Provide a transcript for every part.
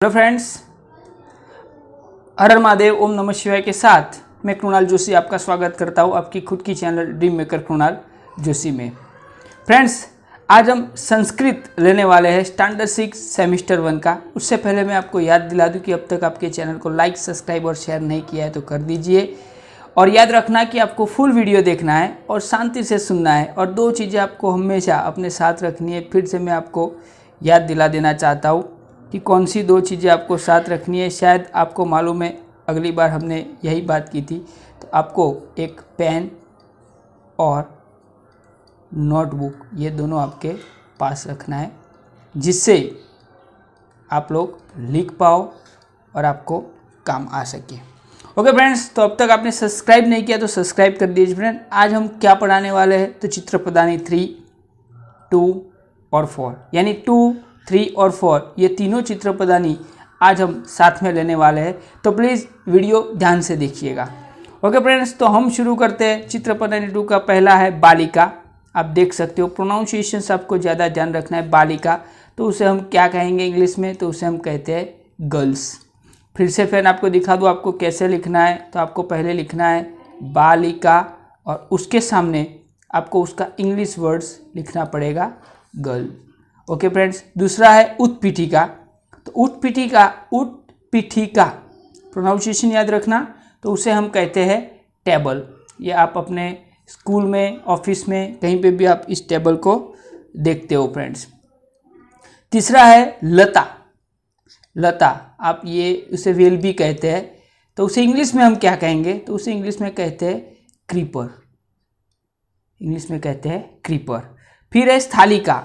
Hello friends, हर हर महादेव, ओम नमः शिवाय के साथ मैं कृणाल जोशी आपका स्वागत करता हूँ आपकी खुद की channel dream maker Krunal Joshi में। फ्रेंड्स, आज हम संस्कृत लेने वाले हैं स्टैंडर्ड 6 सेमिस्टर 1 का। उससे पहले मैं आपको याद दिला दूं कि अब तक आपके चैनल को लाइक, सब्सक्राइब और शेयर नहीं किया है तो कर दीजिए। और याद रखना कि आपको फुल वीडियो देखना है और शांति से सुनना है, और दो चीज़ें आपको हमेशा अपने साथ रखनी है। फिर से मैं आपको याद दिला देना चाहता हूँ कि कौन सी दो चीज़ें आपको साथ रखनी है। शायद आपको मालूम है, अगली बार हमने यही बात की थी। तो आपको एक पेन और नोटबुक, ये दोनों आपके पास रखना है, जिससे आप लोग लिख पाओ और आपको काम आ सके। ओके फ्रेंड्स, तो अब तक आपने सब्सक्राइब नहीं किया तो सब्सक्राइब कर दीजिए। फ्रेंड, आज हम क्या पढ़ाने वाले हैं, तो चित्रपदानी 3, 2 और 4, यानी 2, 3 और 4 ये तीनों चित्रपदानी आज हम साथ में लेने वाले हैं। तो प्लीज़ वीडियो ध्यान से देखिएगा। ओके फ्रेंड्स, तो हम शुरू करते हैं। चित्रपदानी 2 का पहला है बालिका। आप देख सकते हो, प्रोनाउंसिएशन आपको ज़्यादा ध्यान रखना है। बालिका, तो उसे हम क्या कहेंगे इंग्लिश में, तो उसे हम कहते हैं गर्ल्स। फिर से फिर आपको दिखा दूँ आपको कैसे लिखना है। तो आपको पहले लिखना है बालिका और उसके सामने आपको उसका इंग्लिश वर्ड्स लिखना पड़ेगा गर्ल। ओके फ्रेंड्स, दूसरा है उत्पीठिका। तो उत्पीठिका प्रोनाउंसिएशन याद रखना, तो उसे हम कहते हैं टेबल। ये आप अपने स्कूल में, ऑफिस में, कहीं पे भी आप इस टेबल को देखते हो फ्रेंड्स। तीसरा है लता। लता, आप ये उसे वेल भी कहते हैं। तो उसे इंग्लिश में हम क्या कहेंगे, तो उसे इंग्लिश में कहते हैं क्रीपर। इंग्लिश में कहते हैं क्रीपर। फिर है स्थालिका।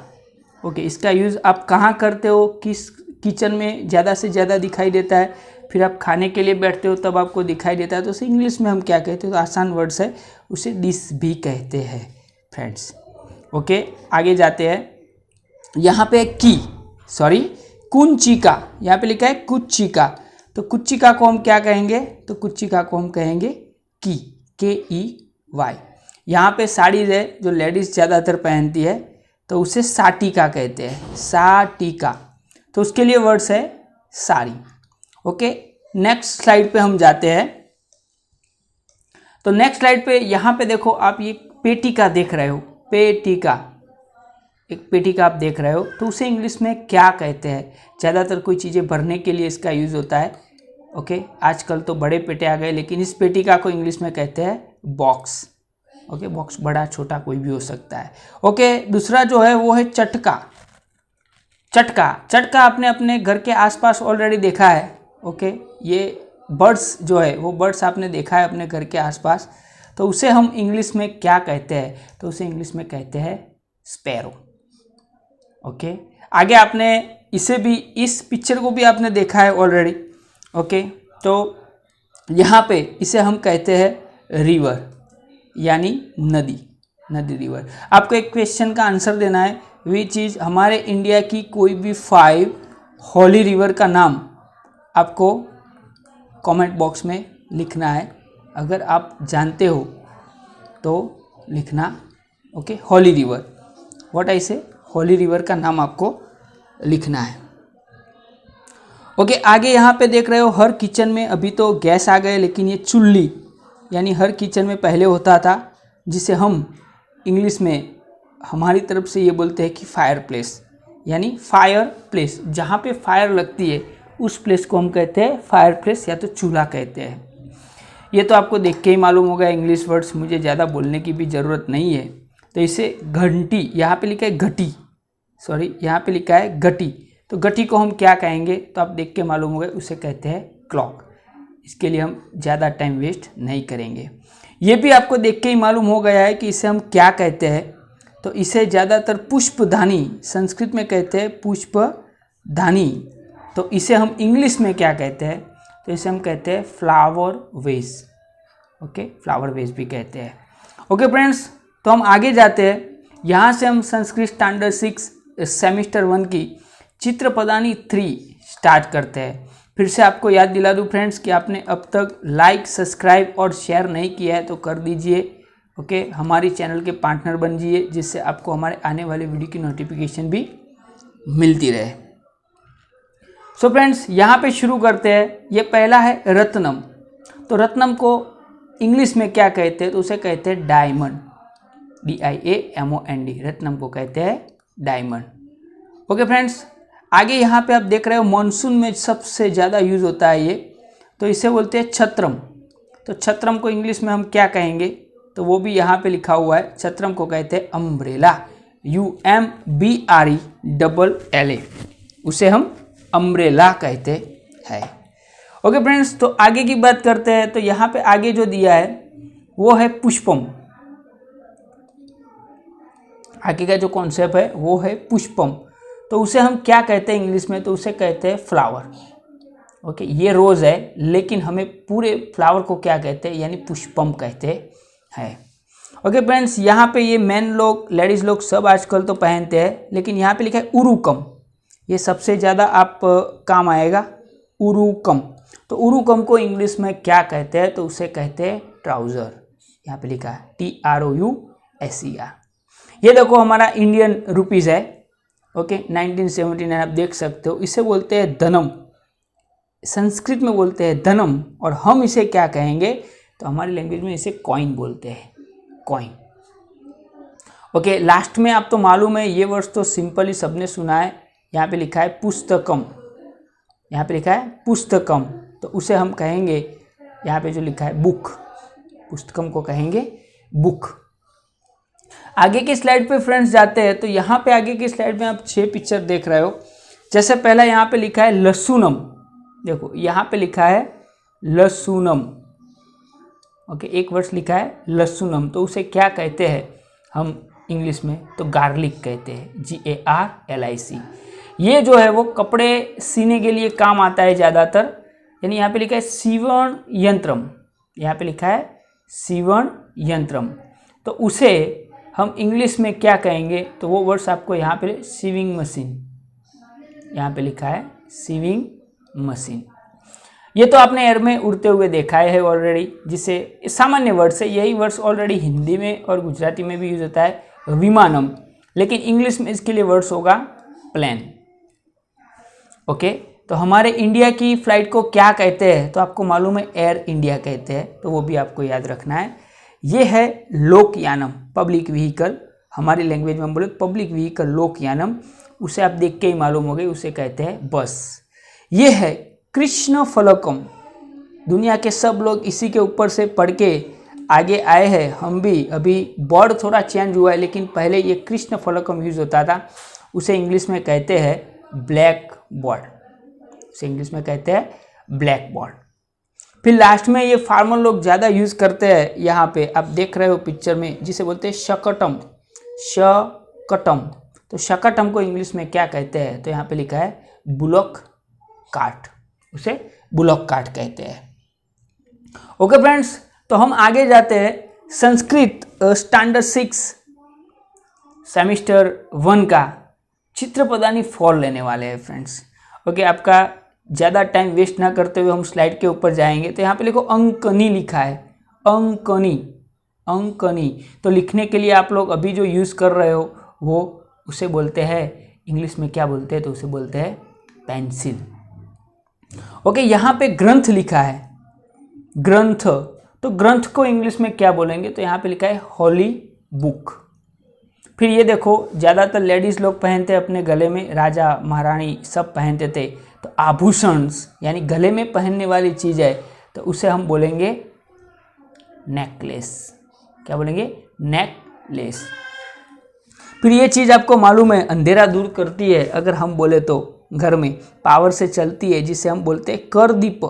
ओके, इसका यूज़ आप कहाँ करते हो, किस किचन में ज़्यादा से ज़्यादा दिखाई देता है, फिर आप खाने के लिए बैठते हो तब आपको दिखाई देता है, तो उसे इंग्लिश में हम क्या कहते हैं, तो आसान वर्ड्स है, उसे डिश भी कहते हैं फ्रेंड्स। ओके, आगे जाते हैं। यहाँ पे कुंचिका, यहाँ पे लिखा है कुच्चिका। तो कुच्चिका को हम क्या कहेंगे, तो कुच्चिका को हम कहेंगे KEY। यहाँ पे साड़ी है जो लेडीज़ ज़्यादातर पहनती है, तो उसे साटिका कहते हैं, साटिका। तो उसके लिए वर्ड्स है साड़ी। ओके, नेक्स्ट स्लाइड पे हम जाते हैं। तो नेक्स्ट स्लाइड पे यहाँ पे देखो, आप ये पेटिका देख रहे हो, पेटिका, एक पेटिका आप देख रहे हो, तो उसे इंग्लिश में क्या कहते हैं। ज़्यादातर कोई चीज़ें भरने के लिए इसका यूज़ होता है। ओके, आजकल तो बड़े पेटे आ गए, लेकिन इस पेटिका को इंग्लिश में कहते हैं बॉक्स। ओके, बॉक्स बड़ा छोटा कोई भी हो सकता है। ओके, दूसरा जो है वो है चटका। चटका आपने अपने घर के आसपास ऑलरेडी देखा है। ओके, ये बर्ड्स जो है वो बर्ड्स आपने देखा है अपने घर के आसपास, तो उसे हम इंग्लिश में क्या कहते हैं, तो उसे इंग्लिश में कहते हैं स्पैरो। ओके, आगे आपने इसे भी, इस पिक्चर को भी आपने देखा है ऑलरेडी। ओके, तो यहाँ पे इसे हम कहते हैं रिवर, यानी नदी रिवर। आपको एक क्वेश्चन का आंसर देना है, विच इज हमारे इंडिया की कोई भी 5 हॉली रिवर का नाम आपको कमेंट बॉक्स में लिखना है। अगर आप जानते हो तो लिखना। Okay, holy river, what I say, holy river का नाम आपको लिखना है। ओके, आगे यहाँ पे देख रहे हो हर किचन में, अभी तो गैस आ गए, लेकिन ये चुल्ली, यानी हर किचन में पहले होता था, जिसे हम इंग्लिश में हमारी तरफ से ये बोलते हैं कि फायर प्लेस, यानी फायर प्लेस, जहाँ पे फायर लगती है उस प्लेस को हम कहते हैं फायर प्लेस या तो चूल्हा कहते हैं। ये तो आपको देख के ही मालूम होगा, इंग्लिश वर्ड्स मुझे ज़्यादा बोलने की भी ज़रूरत नहीं है। तो इसे घंटी, यहाँ पे लिखा है घटी, सॉरी यहाँ पे लिखा है घटी, तो घटी को हम क्या कहेंगे, तो आप देख के मालूम होगा, उसे कहते हैं क्लॉक। इसके लिए हम ज़्यादा टाइम वेस्ट नहीं करेंगे। ये भी आपको देख के ही मालूम हो गया है कि इसे हम क्या कहते हैं, तो इसे ज़्यादातर पुष्पदानी, संस्कृत में कहते हैं पुष्पदानी। तो इसे हम इंग्लिश में क्या कहते हैं, तो इसे हम कहते हैं flower vase. Okay, flower vase भी कहते हैं। ओके फ्रेंड्स, तो हम आगे जाते हैं। यहाँ से हम संस्कृत स्टैंडर्ड 6 सेमिस्टर 1 की चित्रपदानी 3 स्टार्ट करते हैं। फिर से आपको याद दिला दूँ फ्रेंड्स कि आपने अब तक लाइक, सब्सक्राइब और शेयर नहीं किया है तो कर दीजिए। ओके, हमारी चैनल के पार्टनर बन जाइए, जिससे आपको हमारे आने वाले वीडियो की नोटिफिकेशन भी मिलती रहे। सो फ्रेंड्स यहाँ पे शुरू करते हैं। ये पहला है रत्नम। तो रत्नम को इंग्लिश में क्या कहते हैं? तो उसे कहते हैं डायमंड, DIAMOND। रत्नम को कहते हैं डायमंड। ओके फ्रेंड्स, आगे यहाँ पे आप देख रहे हो मानसून में सबसे ज़्यादा यूज़ होता है ये, तो इसे बोलते हैं छत्रम। तो छत्रम को इंग्लिश में हम क्या कहेंगे? तो वो भी यहाँ पे लिखा हुआ है। छत्रम को कहते हैं अम्ब्रेला, UMBRELLA। उसे हम अम्ब्रेला कहते हैं। ओके फ्रेंड्स, तो आगे की बात करते हैं। तो यहाँ पे आगे जो दिया है वो है पुष्पम। आगे का जो कॉन्सेप्ट है वो है पुष्पम। तो उसे हम क्या कहते हैं इंग्लिश में? तो उसे कहते हैं फ्लावर। ओके, ये रोज़ है, लेकिन हमें पूरे फ्लावर को क्या कहते हैं? यानी पुष्पम कहते हैं। ओके फ्रेंड्स, यहाँ पे ये मेन लोग, लेडीज़ लोग सब आजकल तो पहनते हैं, लेकिन यहाँ पे लिखा है उरुकम। ये सबसे ज़्यादा आप काम आएगा, उरुकम। तो उरुकम को इंग्लिश में क्या कहते हैं? तो उसे कहते हैं ट्राउज़र। यहाँ पे लिखा है TROUSER। ये देखो हमारा इंडियन रुपीज़ है। ओके, 1979 आप देख सकते हो। इसे बोलते हैं धनम, संस्कृत में बोलते हैं धनम, और हम इसे क्या कहेंगे? तो हमारी लैंग्वेज में इसे कॉइन बोलते हैं, कॉइन। ओके, लास्ट में आप तो मालूम है, ये वर्ड तो सिंपली सबने सुना है। यहाँ पे लिखा है पुस्तकम, यहाँ पे लिखा है पुस्तकम, तो उसे हम कहेंगे, यहाँ पे जो लिखा है बुक, पुस्तकम को कहेंगे बुक। आगे की स्लाइड पे फ्रेंड्स जाते हैं। तो यहाँ पे आगे की स्लाइड में आप 6 पिक्चर देख रहे हो। जैसे पहला यहाँ पे लिखा है लहसुनम। देखो यहाँ पे लिखा है लहसुनम। ओके, एक वर्ड लिखा है लहसुनम, तो उसे क्या कहते हैं हम इंग्लिश में? तो गार्लिक कहते हैं, GARLIC। ये जो है वो कपड़े सीने के लिए काम आता है ज़्यादातर। यानी यहाँ पे लिखा है सीवण यंत्रम, यहाँ पे लिखा है सीवण यंत्रम, तो उसे हम इंग्लिश में क्या कहेंगे? तो वो वर्ड्स आपको यहाँ पे सीविंग मशीन, यहाँ पे लिखा है सीविंग मशीन। ये तो आपने एयर में उड़ते हुए देखा है ऑलरेडी, जिसे सामान्य वर्ड्स है। यही वर्ड्स ऑलरेडी हिंदी में और गुजराती में भी यूज होता है, विमानम, लेकिन इंग्लिश में इसके लिए वर्ड्स होगा प्लेन। ओके, तो हमारे इंडिया की फ्लाइट को क्या कहते हैं? तो आपको मालूम है एयर इंडिया कहते हैं, तो वो भी आपको याद रखना है। ये है लोकयानम, पब्लिक व्हीकल। हमारी लैंग्वेज में हम बोले पब्लिक व्हीकल, लोकयानम। उसे आप देख के ही मालूम हो गई, उसे कहते हैं बस। ये है कृष्ण फलकम। दुनिया के सब लोग इसी के ऊपर से पढ़ के आगे आए हैं, हम भी। अभी बोर्ड थोड़ा चेंज हुआ है, लेकिन पहले ये कृष्ण फलकम यूज होता था। उसे इंग्लिश में कहते हैं ब्लैक बोर्ड, उसे इंग्लिश में कहते हैं ब्लैक बोर्ड। फिर लास्ट में ये फार्मर लोग ज़्यादा यूज़ करते हैं, यहाँ पे आप देख रहे हो पिक्चर में, जिसे बोलते हैं शकटम, शकटम। तो शकटम को इंग्लिश में क्या कहते हैं? तो यहाँ पे लिखा है बुलॉक कार्ट, उसे बुलॉक कार्ट कहते हैं। ओके फ्रेंड्स, तो हम आगे जाते हैं। संस्कृत स्टैंडर्ड 6 सेमिस्टर 1 का चित्रपदानी फॉर लेने वाले हैं फ्रेंड्स। ओके, आपका ज़्यादा टाइम वेस्ट ना करते हुए हम स्लाइड के ऊपर जाएंगे। तो यहाँ पे लिखो अंकनी लिखा है, अंकनी, अंकनी। तो लिखने के लिए आप लोग अभी जो यूज़ कर रहे हो वो उसे बोलते हैं इंग्लिश में क्या बोलते हैं? तो उसे बोलते हैं पेंसिल। ओके, यहाँ पे ग्रंथ लिखा है, ग्रंथ। तो ग्रंथ को इंग्लिश में क्या बोलेंगे? तो यहाँ पे लिखा है होली बुक। फिर ये देखो, ज़्यादातर लेडीज़ लोग पहनते हैं अपने गले में, राजा महारानी सब पहनते थे। तो आभूषण यानी गले में पहनने वाली चीज़ है, तो उसे हम बोलेंगे नेकलेस। क्या बोलेंगे? नेकलेस। फिर ये चीज़ आपको मालूम है अंधेरा दूर करती है, अगर हम बोले तो घर में पावर से चलती है, जिसे हम बोलते हैं कर दीप।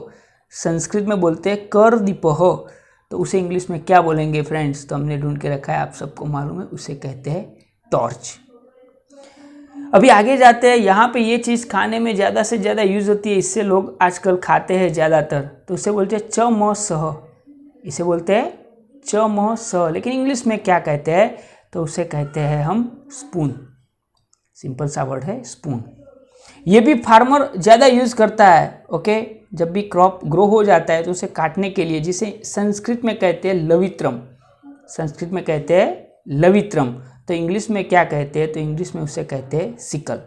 संस्कृत में बोलते हैं कर दीप हो, तो उसे इंग्लिश में क्या बोलेंगे फ्रेंड्स? तो हमने ढूंढ के रखा है, आप सबको मालूम है, उसे कहते हैं टॉर्च। अभी आगे जाते हैं। यहाँ पे ये चीज़ खाने में ज़्यादा से ज़्यादा यूज़ होती है, इससे लोग आजकल खाते हैं ज़्यादातर। तो उसे बोलते हैं चमसह, इसे बोलते हैं चमसह। लेकिन इंग्लिश में क्या कहते हैं? तो उसे कहते हैं हम स्पून। सिंपल सा वर्ड है स्पून। ये भी फार्मर ज़्यादा यूज़ करता है। ओके, जब भी क्रॉप ग्रो हो जाता है तो उसे काटने के लिए, जिसे संस्कृत में कहते हैं लवित्रम, संस्कृत में कहते हैं लवित्रम। तो इंग्लिश में क्या कहते हैं? तो इंग्लिश में उसे कहते हैं सिकल।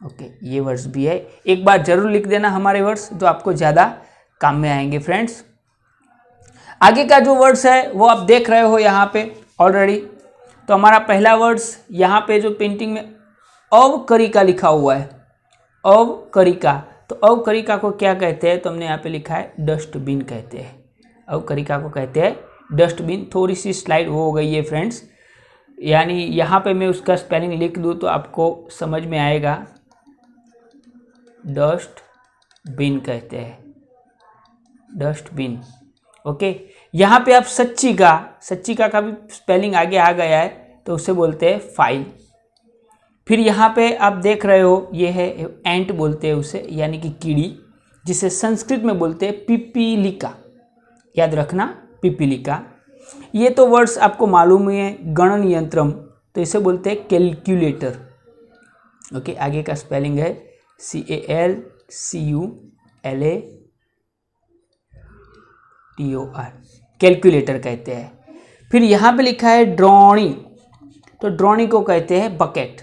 ओके, ये वर्ड्स भी है, एक बार जरूर लिख देना हमारे वर्ड्स, जो आपको ज़्यादा काम में आएंगे फ्रेंड्स। आगे का जो वर्ड्स है वो आप देख रहे हो यहाँ पे ऑलरेडी। तो हमारा पहला वर्ड्स यहाँ पे जो पेंटिंग में अवकरिका लिखा हुआ है, अवकरिका, तो अवकरिका को क्या कहते हैं? तो हमने यहाँ पे लिखा है डस्टबिन कहते हैं। अवकरिका को कहते हैं डस्टबिन। थोड़ी सी स्लाइड हो गई है फ्रेंड्स, यानी यहाँ पे मैं उसका स्पेलिंग लिख दूँ तो आपको समझ में आएगा। डस्टबिन कहते हैं, डस्टबिन। ओके, यहाँ पे आप सच्चिका का भी स्पेलिंग आगे आ गया है, तो उसे बोलते हैं फाइल। फिर यहाँ पे आप देख रहे हो, ये है एंट बोलते हैं उसे, यानी कि कीड़ी, जिसे संस्कृत में बोलते हैं पिपीलिका। याद रखना, पिपीलिका। ये तो वर्ड्स आपको मालूम ही है। गणन यंत्रम, तो इसे बोलते हैं कैलकुलेटर। ओके, आगे का स्पेलिंग है CALCULATOR, कैलकुलेटर कहते हैं। फिर यहाँ पे लिखा है ड्रोनी, तो ड्रोनी को कहते हैं बकेट,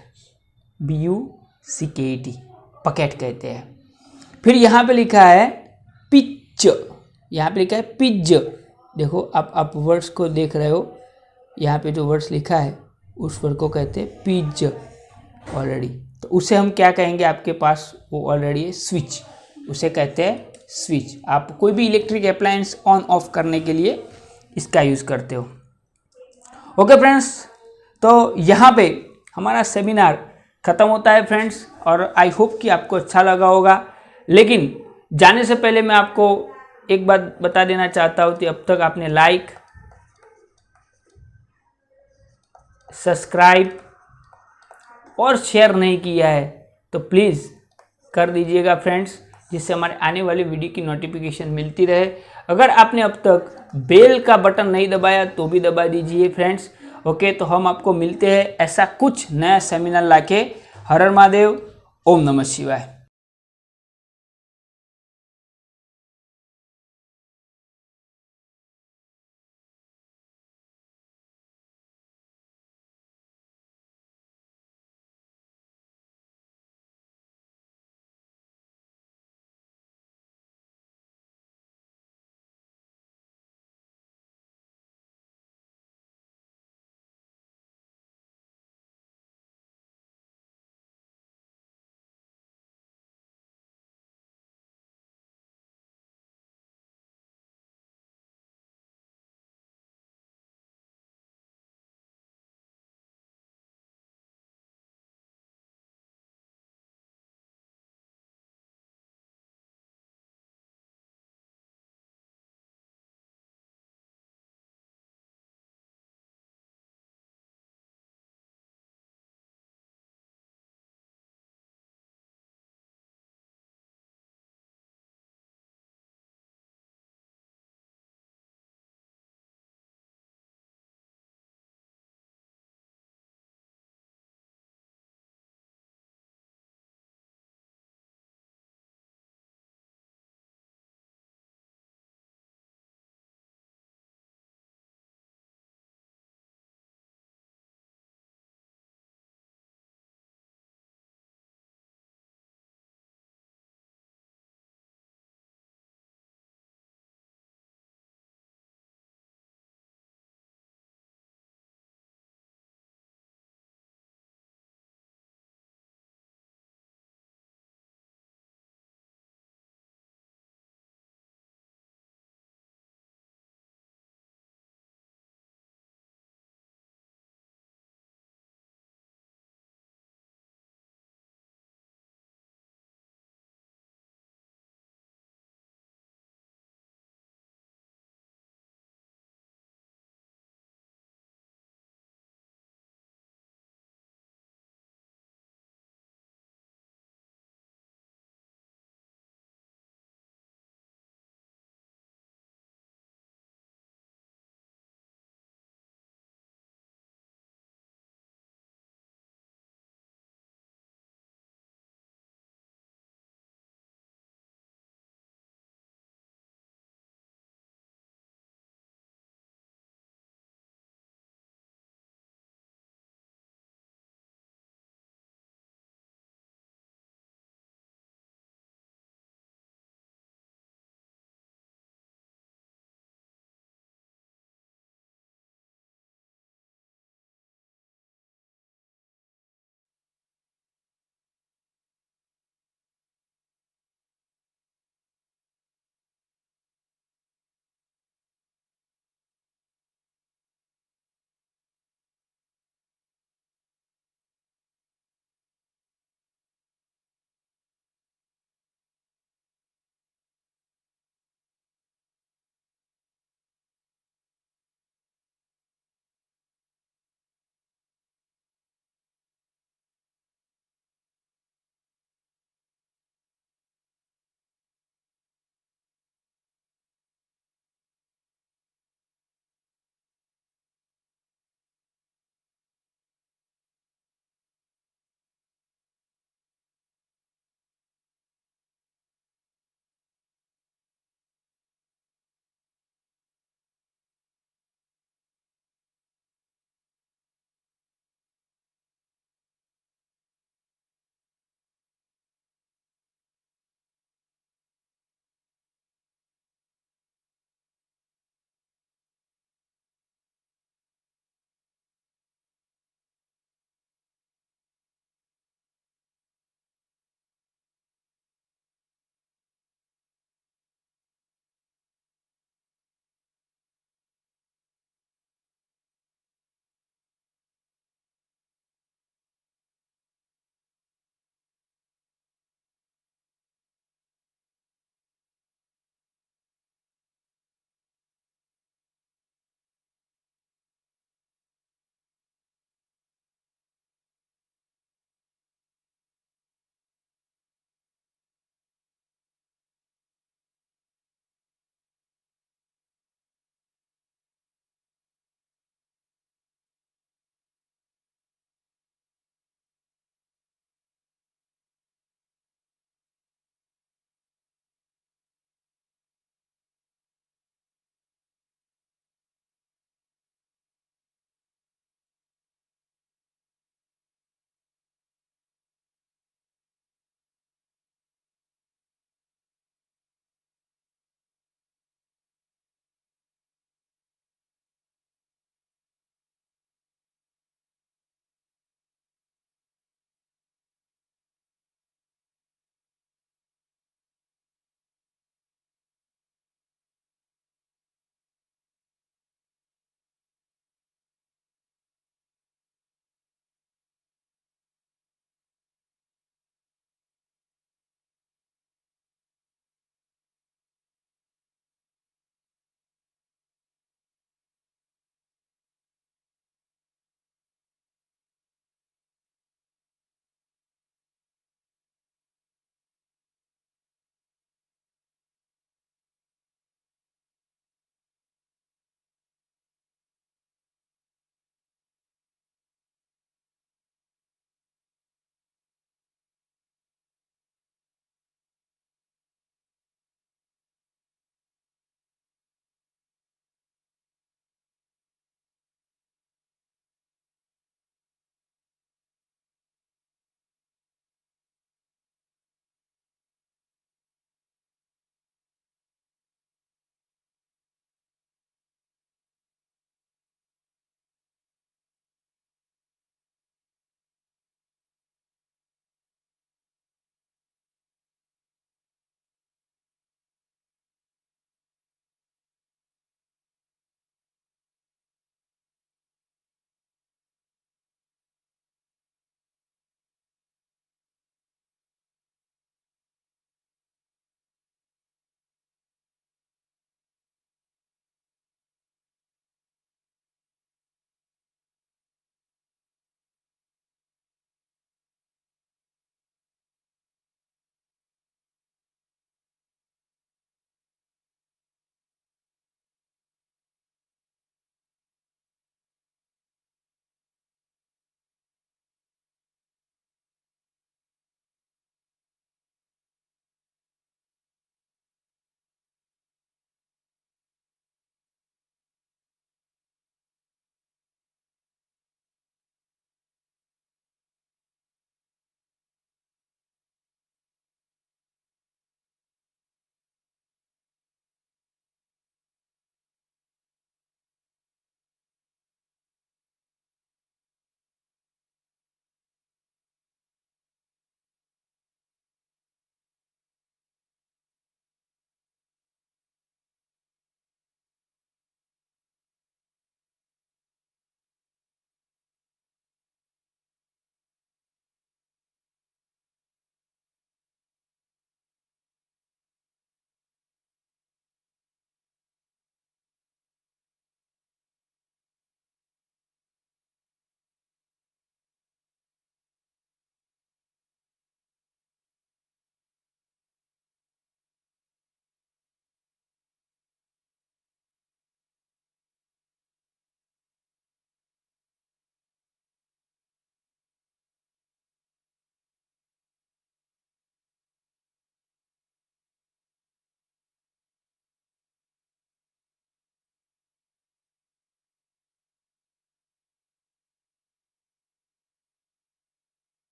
BUCKET, बकेट कहते हैं। फिर यहाँ पे लिखा है पिच, यहाँ पे लिखा है पिज। देखो आप वर्ड्स को देख रहे हो, यहाँ पे जो वर्ड्स लिखा है उस वर्ड को कहते हैं पिज ऑलरेडी। तो उसे हम क्या कहेंगे? आपके पास वो ऑलरेडी है स्विच, उसे कहते हैं स्विच। आप कोई भी इलेक्ट्रिक अप्लायंस ऑन ऑफ करने के लिए इसका यूज़ करते हो। ओके फ्रेंड्स, तो यहाँ पे हमारा सेमिनार ख़त्म होता है फ्रेंड्स, और आई होप कि आपको अच्छा लगा होगा। लेकिन जाने से पहले मैं आपको एक बात बता देना चाहता हूँ कि अब तक आपने लाइक, सब्सक्राइब और शेयर नहीं किया है तो प्लीज़ कर दीजिएगा फ्रेंड्स, जिससे हमारे आने वाली वीडियो की नोटिफिकेशन मिलती रहे। अगर आपने अब तक बेल का बटन नहीं दबाया तो भी दबा दीजिए फ्रेंड्स। ओके, तो हम आपको मिलते हैं ऐसा कुछ नया सेमिनार लाके। हर हर महादेव, ओम नमः शिवाय।